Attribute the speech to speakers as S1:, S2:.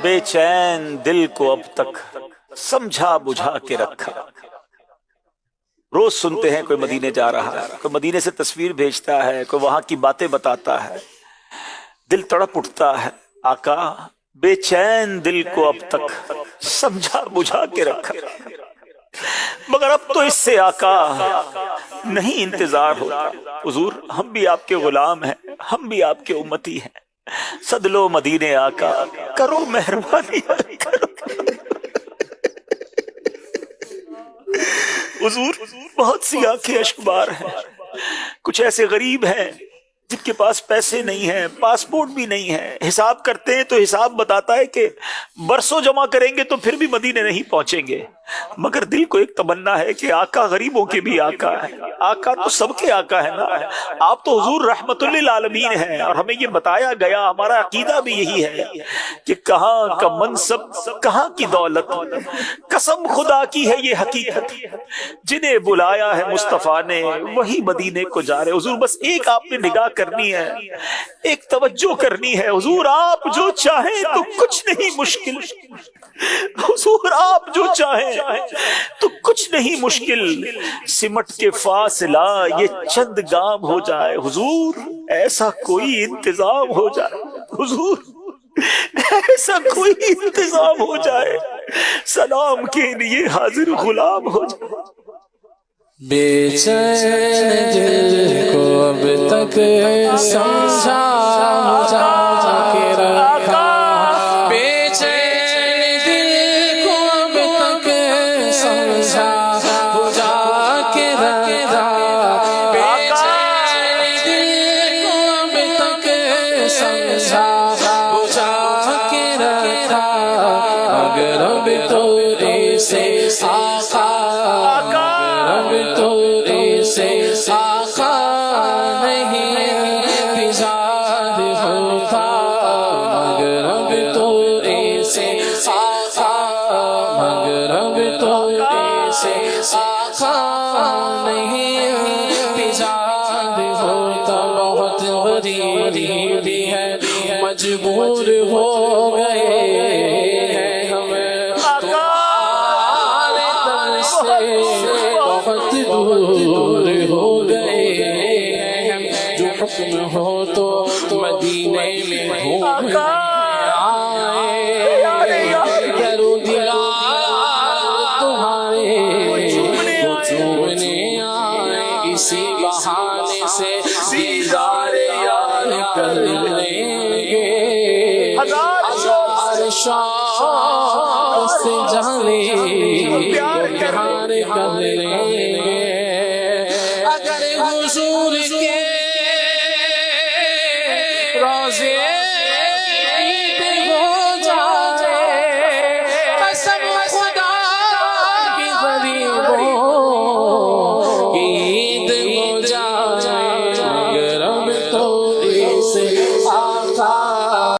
S1: بے چین دل کو اب تک سمجھا بجھا کے رکھا. روز سنتے ہیں کوئی مدینے جا رہا ہے، کوئی مدینے سے تصویر بھیجتا ہے، کوئی وہاں کی باتیں بتاتا ہے، دل تڑپ اٹھتا ہے. آقا بے چین دل کو اب تک سمجھا بجھا کے رکھا، مگر اب تو اس سے آقا نہیں انتظار ہوتا. حضور ہم بھی آپ کے غلام ہیں، ہم بھی آپ کے امتی ہیں، سد لو مدینے آقا کرو مہربانی کرو. حضور بہت سی آنکھیں اشک بار ہیں، کچھ ایسے غریب ہیں جن کے پاس پیسے نہیں ہیں، پاسپورٹ بھی نہیں ہے، حساب کرتے ہیں تو حساب بتاتا ہے کہ برسوں جمع کریں گے تو پھر بھی مدینے نہیں پہنچیں گے. مگر دل کو ایک تمنا ہے کہ آقا غریبوں کے بھی آقا ہے، آقا تو سب کے آقا ہے نا. آپ تو حضور رحمت للعالمین ہیں، اور ہمیں یہ بتایا گیا، ہمارا عقیدہ بھی یہی ہے کہ کہاں کا منصب کہاں کی دولت، قسم خدا کی ہے یہ حقیقت، جنہیں بلایا ہے مصطفیٰ نے وہی مدینے کو جا رہے. حضور بس ایک آپ نے نگاہ کرنی ہے، ایک توجہ کرنی ہے. حضور آپ جو چاہیں تو کچھ نہیں مشکل، حضور آپ جو چاہیں تو کچھ نہیں مشکل. سمٹ کے فاصلہ یہ چند گام ہو جائے، حضور ایسا کوئی انتظام ہو جائے، حضور ایسا کوئی انتظام ہو جائے، سلام کے لیے حاضر غلام ہو جائے.
S2: بے چین دل کو اب تک سمجھا بجھا کے رکھا، بے چین دل کو اب تک سمجھا بجھا کے رکھا، بے چین دل کو اب تک سمجھا بجھا کے رکھا. اگر اب تو ایسے آقا، اب تو ایسے آقا نہیں تجاد ہوتا، مگر اب تو ایسے آقا، مگر اب تو ایسے آقا نہیں تجاد ہوتا. بہت غریبی ہے مجبور ہو گئے ہیں ہمیں تمہارے در سے، بہت دور ہو گئے ہیں. جو حکم ہو تو مدینے میں ہو آئے، کرو دلا تمہارے وہ چومنے آئے، اسی بہانے سے دیدار یار کر لیں گے. ہزار شوق سے جانے پیار کر لیں گے.